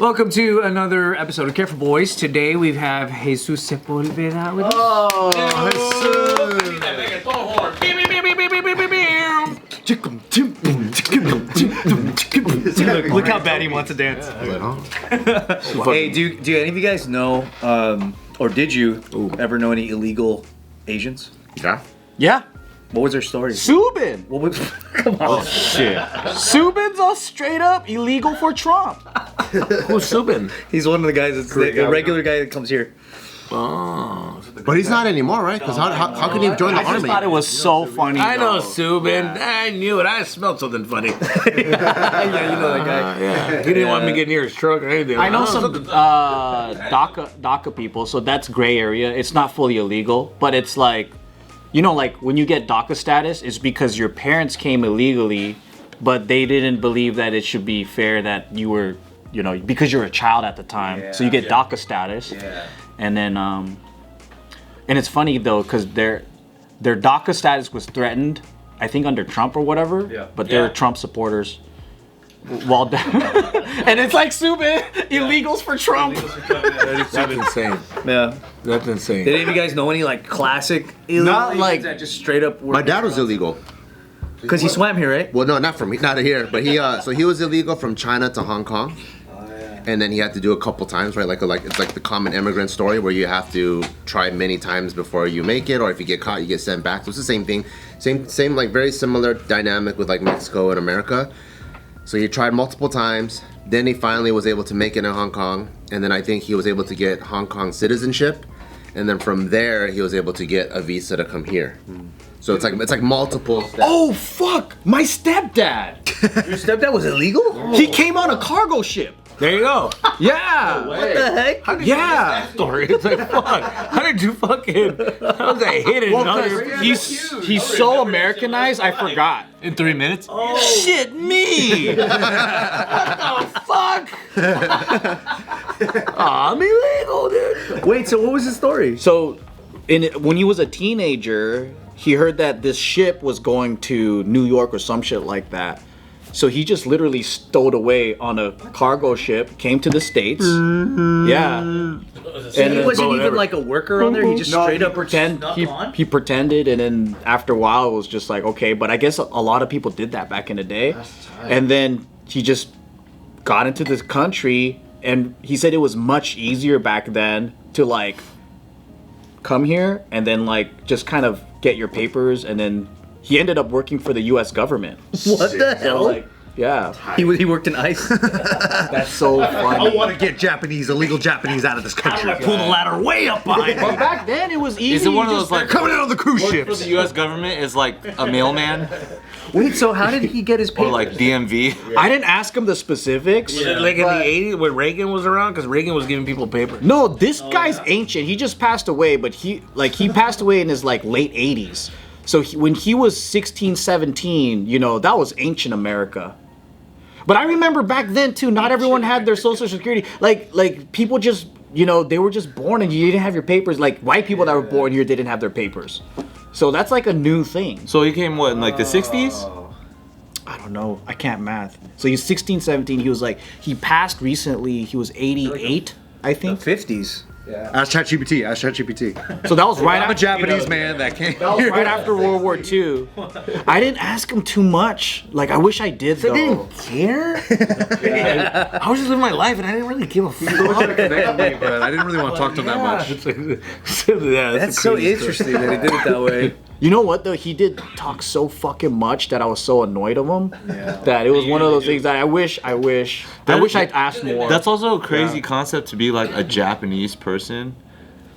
Welcome to another episode of Careful Boys. Today we have Jesus Sepulveda with us. Oh, Look how bad he wants to dance. Hey, do any of you guys know, or did you ever know any illegal Asians? Yeah. Yeah. What was their story? Subin. What was? Come on. Oh shit. Subin's all straight up illegal for Trump. Who's Subin? He's one of the guys that's the regular guy that comes here. Oh. But he's not anymore, right? Because how can he join the I just army? thought it was so funny. I know though. Subin. I knew it. I smelled something funny. Yeah, you know that guy. Yeah. He didn't want me to get near his truck or anything. I know some DACA people, so that's gray area. It's not fully illegal, but it's like, you know, like when you get DACA status, it's because your parents came illegally, but they didn't believe that it should be fair that you were, you know, because you're a child at the time, so you get DACA status. Yeah. And then, and it's funny though, because their DACA status was threatened, I think under Trump or whatever. Yeah. But they were Trump supporters. Well, and it's like Subin, illegals for Trump. That's insane. Yeah. That's insane. Did any of you guys know any like classic illegal Not Asians like- that just straight up? My dad was illegal. Because he swam here, right? Well, no, not here, but he so he was illegal from China to Hong Kong. And then he had to do a couple times, right? Like it's like the common immigrant story where you have to try many times before you make it, or if you get caught, you get sent back. So it's the same thing, same like very similar dynamic with like Mexico and America. So he tried multiple times. Then he finally was able to make it in Hong Kong, and then I think he was able to get Hong Kong citizenship, and then from there he was able to get a visa to come here. So it's like multiple steps. Oh fuck! My stepdad. Your stepdad was illegal? He came on a cargo ship. There you go. Yeah. What the heck? How did you get that story? It's like, fuck. How did you fucking... How was that hidden? He's so Americanized, I forgot. In 3 minutes? Oh. Shit, me! What the fuck? I'm illegal, dude. Wait, so what was his story? So, when he was a teenager, he heard that this ship was going to New York or some shit like that. So he just literally stowed away on a cargo ship, came to the States. Yeah. And he wasn't even like a worker on there. He just straight up he pretended, and then after a while it was just like, okay. But I guess a lot of people did that back in the day. And then he just got into this country, and he said it was much easier back then to like come here and then like just kind of get your papers, and then he ended up working for the U.S. government. What the hell? Like, yeah. He worked in ICE. That's so funny. I want to get illegal Japanese out of this country. Pull the ladder way up behind But me. back then it was easy. Is it one of those like Coming in on the cruise for ships. the U.S. government is like a mailman Wait, so how did he get his papers? or like DMV? I didn't ask him the specifics. Like in the 80s when Reagan was around? Because Reagan was giving people paper. No, this guy's ancient. He just passed away, but he passed away in his like late 80s. So when he was 16, 17, you know, that was ancient America. But I remember back then too, not everyone had their social security. Like people just, you know, they were just born and you didn't have your papers. Like white people that were born here, they didn't have their papers. So that's like a new thing. So he came what in like the 60s? I don't know. I can't math. So he's 16, 17. He was like, he passed recently. He was 88, I think. 50s. Ask ChatGPT. So that was right I'm a after, Japanese man that came. that was right after World War II. I didn't ask him too much. Like, I wish I did, though. didn't care? I was just living my life and I didn't really give a fuck. But I didn't really want to talk to him that much. That's so interesting that he did it that way. You know what, though? He did talk so fucking much that I was so annoyed of him that it was one of those things that I wish I'd asked more. That's also a crazy concept to be like a Japanese person,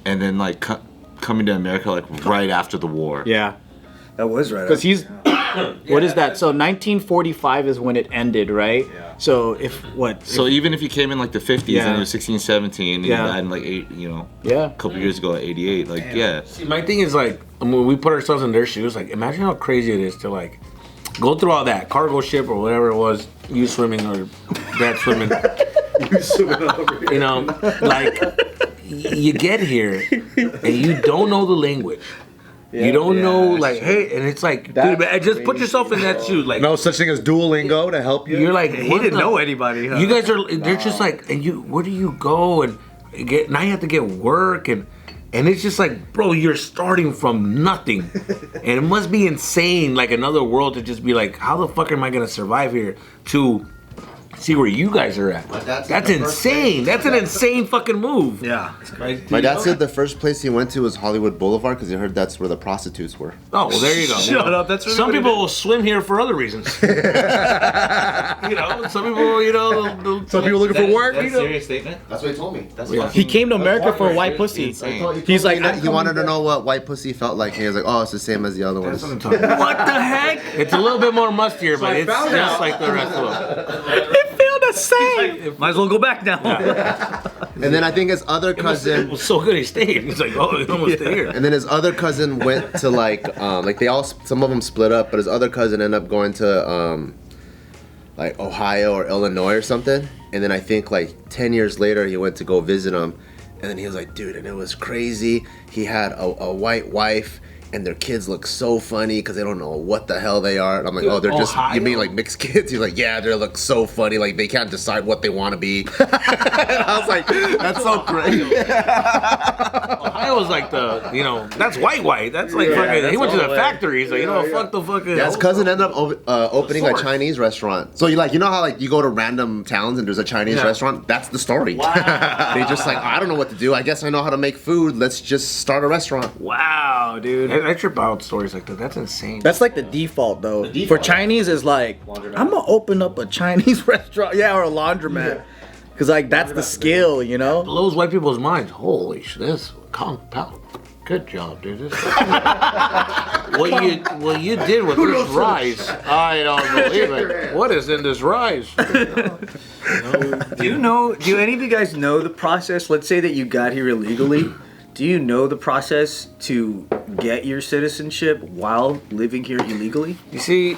and then like coming to America like right after the war. Yeah. That was right. Because he's... What is that? So 1945 is when it ended, right? Yeah. So So even if you came in like the 50s Yeah. and you were 16, 17, and Yeah. you died in like a Yeah. couple years ago at 88, like yeah. See, my thing is like, when we put ourselves in their shoes, like imagine how crazy it is to like go through all that cargo ship or whatever it was, you swimming or dad swimming. You know, like you get here and you don't know the language. You don't know, that's like, true. hey, and it's like, That's dude, man, just put crazy, yourself in that shoe. Like, No such thing as Duolingo to help you. you're like, He what didn't the- know anybody. Huh? You guys are, they're just like, and you, where do you go? And get, now you have to get work. And it's just like, bro, you're starting from nothing. And it must be insane, like another world to just be like, how the fuck am I going to survive here? To see where you guys are at. that's That's the first insane. That's an insane fucking move. Yeah. My dad said the first place he went to was Hollywood Boulevard because he heard that's where the prostitutes were. Oh, well, there you go. Shut up, that's really some what it people is. will swim here for other reasons. You know, some people, you know, Some people looking for work. That's a serious statement. That's what he told me. That's Yeah. He came to America for a white It's pussy. insane. He's like, He wanted to know what white pussy felt like. And he was like, oh, it's the same as the other ones. what the heck? It's a little bit more mustier, but it's just like the rest of them. it feel the same. Might as well go back now. And then I think his other It cousin, was so good he stayed. He's like, oh, he's almost here. and then his other cousin went to like they all, some of them split up, but his other cousin ended up going to like Ohio or Illinois or something. And then I think like 10 years later he went to go visit him, and then he was like, dude, and it was crazy. He had a white wife. And their kids look so funny because they don't know what the hell they are. And I'm like, oh, they're just, Ohio? you mean like mixed kids? He's like, yeah, they look so funny. Like they can't decide what they want to be. I was like, that's so crazy. Ohio was like the, you know, that's white. That's like fucking, he went to the factory. He's like, you know, fuck the fucking. Yeah, his cousin ended up opening a source. Chinese restaurant. So you like, you know how like you go to random towns and there's a Chinese Yeah. restaurant? That's the story. They just like, I don't know what to do. I guess I know how to make food. Let's just start a restaurant. Wow, dude. I trip out stories like that. That's insane. That's like the default though. For Chinese is like, I'm gonna open up a Chinese restaurant, or a laundromat, because like that's the skill, you know. blows white people's minds. Holy shit, this compound. Good job, dude. This what you did with this rice, I don't believe it. What is in this rice? Do any of you guys know the process? Let's say that you got here illegally. Do you know the process to get your citizenship while living here illegally? You see,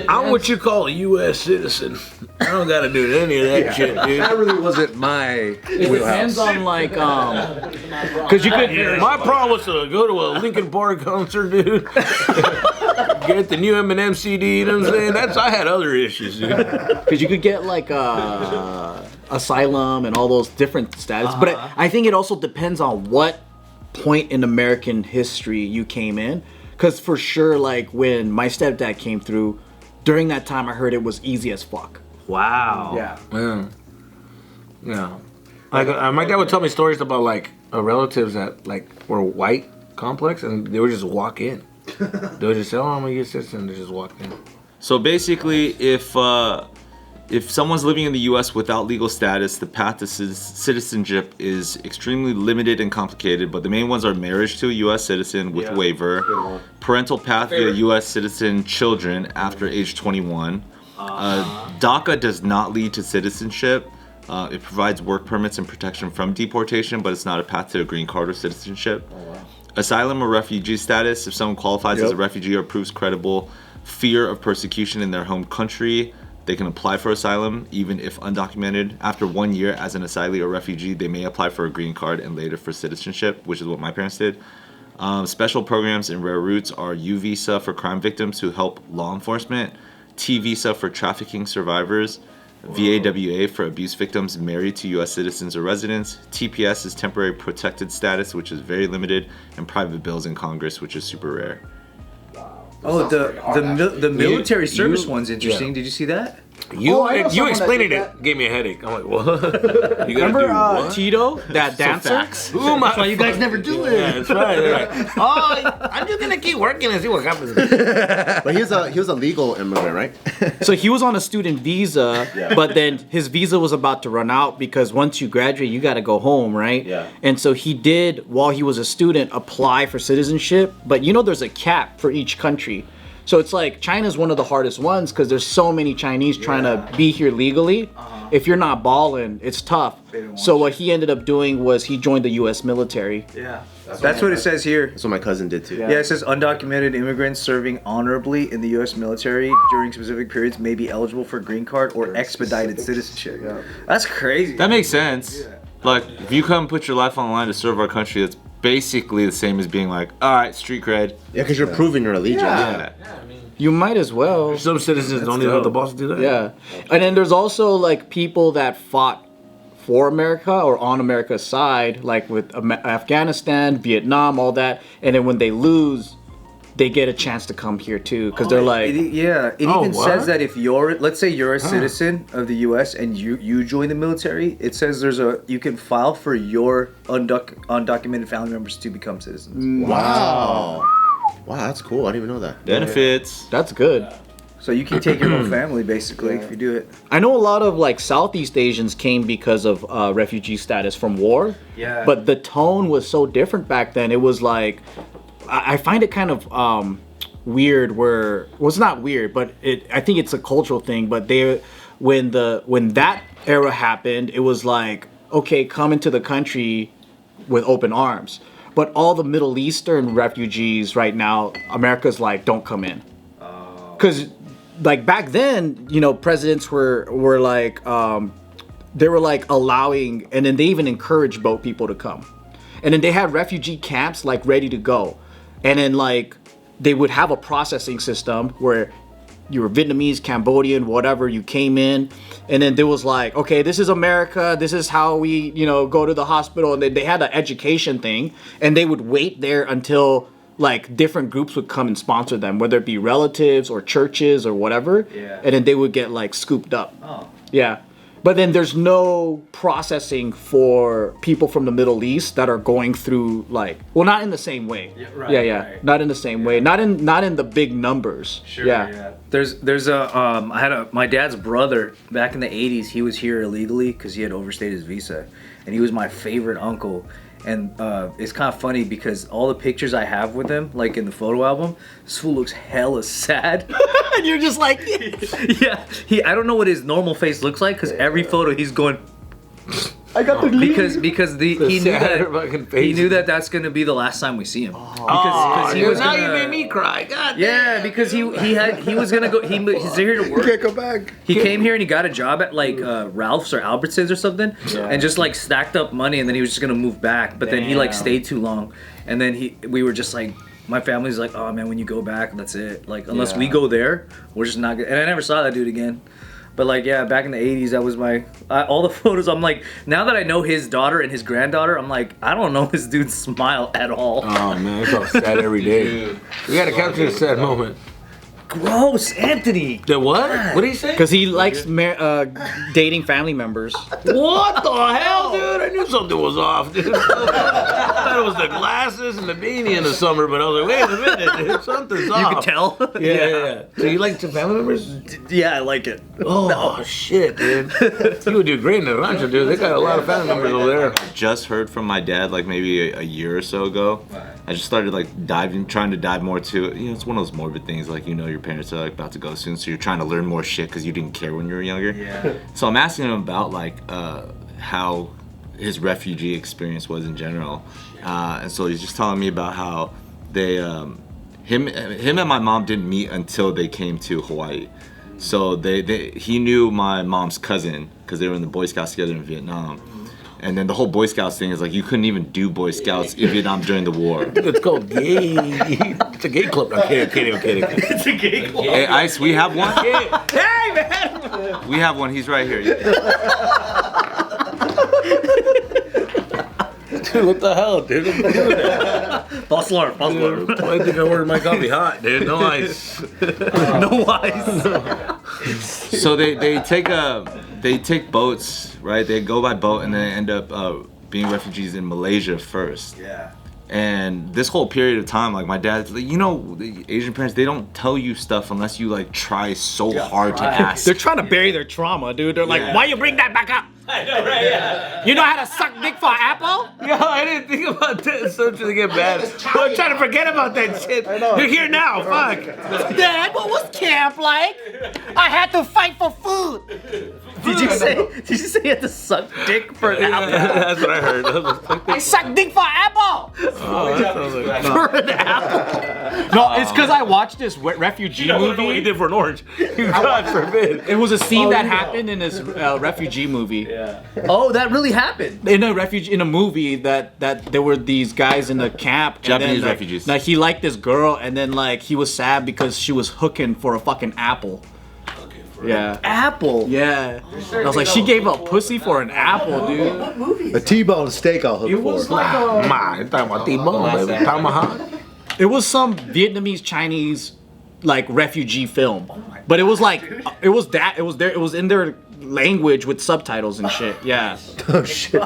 I'm what you call a U.S. citizen. I don't got to do any of that shit, dude. That really wasn't my It wheelhouse. depends on like, because you could. My problem was to go to a Linkin Park concert, dude. Get the new Eminem CD, you know what I'm saying? I had other issues, dude. Because you could get like asylum and all those different status, but I think it also depends on what point in American history you came in. Because for sure, like when my stepdad came through, during that time I heard it was easy as fuck. Wow. Yeah. Yeah. Like my dad would tell me stories about like relatives that like were white complex and they would just walk in. They would just say, "Oh, I'm a U.S. citizen." They just walk in. So basically, if someone's living in the U.S. without legal status, the path to citizenship is extremely limited and complicated. But the main ones are marriage to a U.S. citizen with waiver, parental path via U.S. citizen children after age 21. DACA does not lead to citizenship. It provides work permits and protection from deportation, but it's not a path to a green card or citizenship. Asylum or refugee status, if someone qualifies as a refugee or proves credible fear of persecution in their home country, they can apply for asylum even if undocumented. After 1 year as an asylee or refugee, they may apply for a green card and later for citizenship, which is what my parents did. Special programs and rare routes are U visa for crime victims who help law enforcement, T visa for trafficking survivors, VAWA for abuse victims married to U.S. citizens or residents, TPS is temporary protected status, which is very limited, and private bills in Congress, which is super rare. Oh, the military service one's interesting. yeah. Did you see that? You I know someone explaining that did it gave me a headache. I'm like, what? You gotta Remember do what? Tito, that dancer? Who am I? You guys never do it. Yeah, that's right. They're like, oh, I'm just gonna keep working and see what happens. But he was a legal immigrant, right? So he was on a student visa, but then his visa was about to run out because once you graduate, you got to go home, right? Yeah. And so he did, while he was a student, apply for citizenship. But you know, there's a cap for each country. So it's like China's one of the hardest ones because there's so many Chinese trying to be here legally. If you're not balling, it's tough. So what he ended up doing was he joined the U.S. military. Yeah. That's what it says here. That's what my cousin did too. Yeah, it says undocumented immigrants serving honorably in the U.S. military during specific periods may be eligible for green card or expedited citizenship. That's crazy. That makes sense. Like, if you come put your life on the line to serve our country, that's basically the same as being like, all right, street cred. Yeah, because you're proving your allegiance. Yeah. You might as well. Some citizens don't even have the balls to do that. Yeah. And then there's also like people that fought for America or on America's side, like with Afghanistan, Vietnam, all that. And then when they lose, they get a chance to come here too, because they're like, It even what? says that if you're, let's say you're a citizen of the U.S. and you join the military, it says you can file for your undocumented family members to become citizens. Wow. Wow, that's cool. I didn't even know that. Benefits. that's good. So you can take your whole family basically if you do it. I know a lot of like Southeast Asians came because of refugee status from war. Yeah. But the tone was so different back then. It was like, I find it kind of weird where, well, it's not weird, but I think it's a cultural thing. But when that era happened, it was like, okay, come into the country with open arms. But all the Middle Eastern refugees right now, America's like, don't come in. Because like back then, you know, presidents were like, they were like allowing, and then they even encouraged boat people to come. And then they had refugee camps like ready to go. And then like they would have a processing system where you were Vietnamese, Cambodian, whatever, you came in, and then there was like, okay, this is America, this is how we, you know, go to the hospital. And they had an education thing, and they would wait there until like different groups would come and sponsor them, whether it be relatives or churches or whatever. Yeah. And then they would get like scooped up. Oh. Yeah. But then there's no processing for people from the Middle East that are going through like, well, not in the same way. Right. Not in the same way. Not in the big numbers. Sure. There's my dad's brother back in the 80s. He was here illegally because he had overstayed his visa, and he was my favorite uncle. And it's kind of funny because all the pictures I have with him, like in the photo album, this fool looks hella sad. And you're just like, Yeah, I don't know what his normal face looks like because every photo he's going. I got the Because he knew that that's gonna be the last time we see him. Because he was now gonna, you made me cry. God. Yeah, because he was gonna go. He's here to work. Can't come back. He came here and he got a job at like Ralph's or Albertsons or something, and just like stacked up money, and then he was just gonna move back. But then he like stayed too long, and then we were just like, my family's like, oh man, when you go back, that's it. Like unless we go there, we're just not. And I never saw that dude again. But like, yeah, back in the 80s, that was all the photos. I'm like, now that I know his daughter and his granddaughter, I'm like, I don't know this dude's smile at all. Oh man, it's all sad every day. We gotta capture a sad moment. Gross, Anthony. The what? What did he say? Because he likes dating family members. What the hell, dude? I knew something was off, dude. I thought it was the glasses and the beanie in the summer, but I was like, wait a minute, dude, something's off. You could tell. Yeah. So you like some family members? Yeah, I like it. Oh, shit, dude. You would do great in the rancho, dude. They got a lot of family members over there. Just heard from my dad like maybe a year or so ago. I just started like trying to dive more to, you know, it's one of those morbid things, like, you know, your parents are like about to go soon, so you're trying to learn more shit because you didn't care when you were younger. Yeah. So I'm asking him about like how his refugee experience was in general, and so he's just telling me about how they him and my mom didn't meet until they came to Hawaii. So he knew my mom's cousin because they were in the Boy Scouts together in Vietnam. And then the whole Boy Scouts thing is like you couldn't even do Boy Scouts in Vietnam during the war. It's called gay. It's a gay club. I'm kidding. It's a gay club. Hey, Ice, we have one. Hey, man. We have one. He's right here. Dude, what the hell, dude? False alarm. I think I ordered my coffee hot, dude. No ice. No ice. So they take boats, right? They go by boat and then end up being refugees in Malaysia first. Yeah. And this whole period of time, like my dad's like, you know, the Asian parents, they don't tell you stuff unless you like try so hard to ask. They're trying to bury their trauma, dude. They're like, Yeah. why you bring that back up? I know, right? Yeah. You know how to suck dick for an apple? Yo, I didn't think about that. It's starting to get bad. I'm trying to forget about that shit. You're here now. Fuck. Dad, what was camp like? I had to fight for food. Did you say you had to suck dick for an apple? That's what I heard. I suck dick for an apple. Oh, that sounds like, For an apple. No, it's because I watched this refugee I don't know what you movie. did for an orange. God forbid. It was a scene that happened in this refugee movie Oh, that really happened. In a movie that there were these guys in the camp, and Japanese then, like, refugees. Like he liked this girl, and then like he was sad because she was hooking for a fucking apple. Yeah. Apple. Yeah. I was like, she gave up pussy for an apple, dude. A T-bone steak I'll hook It was for. like a, Ma, you're talking about T-bone, baby. Tomahawk. it was some Vietnamese Chinese like refugee film, but it was like it was in their language with subtitles and shit. Yeah. Oh shit.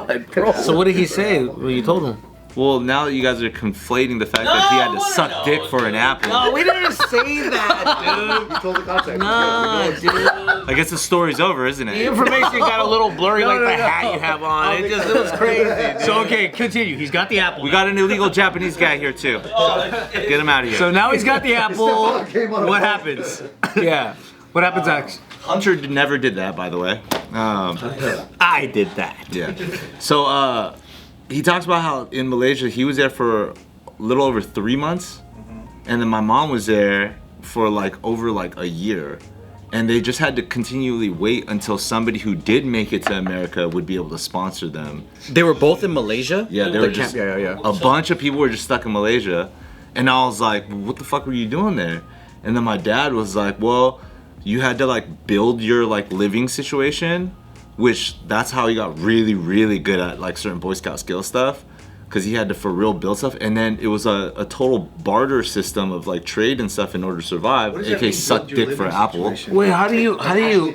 So what did he say when you told him? Well, now that you guys are conflating the fact that he had to suck dick for an apple, No, we didn't say that, You told the context. dude. Dude. I guess the story's over, isn't The it? information got a little blurry, like the hat you have on. It was crazy. Dude. So okay, continue. He's got the apple. We got an illegal Japanese guy here too. Get him out of here. So now he's got the apple. Came on a What boat. happens? Yeah. What happens next? Hunter never did that, by the way. I did that. Yeah. So he talks about how in Malaysia he was there for a little over 3 months, and then my mom was there for like over like a year, and they just had to continually wait until somebody who did make it to America would be able to sponsor them. They were both in Malaysia. Yeah, they The were camp- just yeah. a bunch of people were just stuck in Malaysia, and I was like, "What the fuck were you doing there?" And then my dad was like, "Well, you had to like build your like living situation." Which that's how he got really, really good at like certain Boy Scout skill stuff, because he had to for real build stuff. And then it was a total barter system of like trade and stuff in order to survive. AKA suck dick for an apple. Wait, how do you?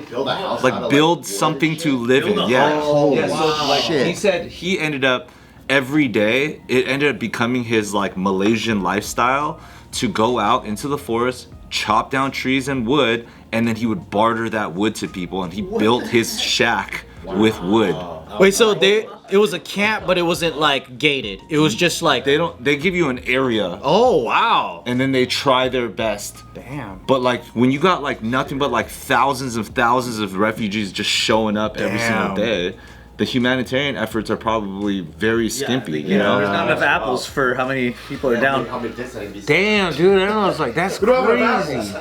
Build a house. Like build something to live in. Yeah. Oh, So like shit. he said, he ended up every day. It ended up becoming his like Malaysian lifestyle to go out into the forest, chop down trees and wood, and then he would barter that wood to people, and he built his shack with wood. Wait, so it was a camp, but it wasn't like gated. It was just like They give you an area, Oh wow. and then they try their best. Damn. But like when you got like nothing but like thousands of refugees just showing up every single Damn. day, the humanitarian efforts are probably very skimpy, you know? There's not enough apples for how many people are down. Damn, dude, I don't know. It's like that's crazy.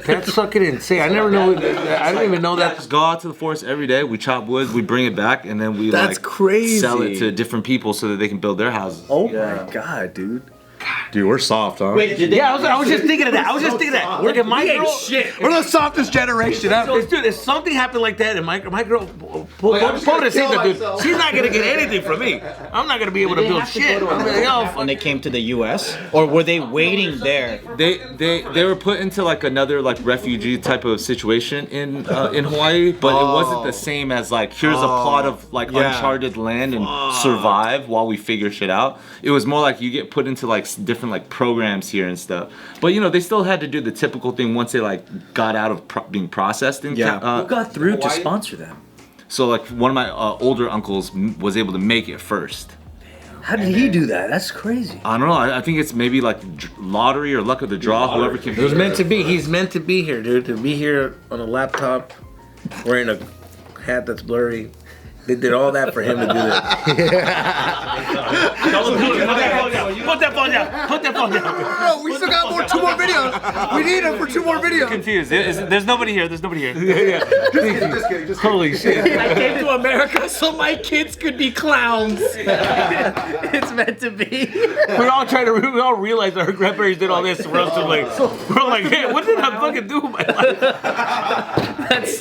That's fucking insane. I never know. I didn't even know that. Just go out to the forest every day. We chop wood, we bring it back, and then we That's like crazy. sell it to different people so that they can build their houses. Oh my god, dude. Dude, we're soft, huh? Yeah, I was just thinking of that. If my girl, We're the softest generation ever. dude, if something happened like that, and my girl, pobrecita, dude, she's not gonna get anything from me. I'm not gonna be able to build shit. I'm like, yo, When they came to the U.S. or were they waiting there? They were put into like another like refugee type of situation in Hawaii, but it wasn't the same as like here's a plot of like Yeah. uncharted land and survive while we figure shit out. It was more like you get put into like different like programs here and stuff. But you know they still had to do the typical thing once they like got out of being processed in Yeah. Who got through to sponsor them? So like one of my older uncles was able to make it first. How did he do that? That's crazy. I don't know. I think it's maybe like lottery or luck of the draw. Whoever can. it was meant to be. He's meant to be here, dude. To be here on a laptop, wearing a hat that's blurry. They did all that for him to do that. Put that phone down. Put that phone down. No, we still got two more videos. We need him for 2 more videos. Confused. There's nobody here. There's nobody here. Just kidding. Holy shit. I came to America so my kids could be clowns. It's meant to be. We all realized that our grandparents did all this for us to like. We're like, hey, what did I fucking do with my life? That's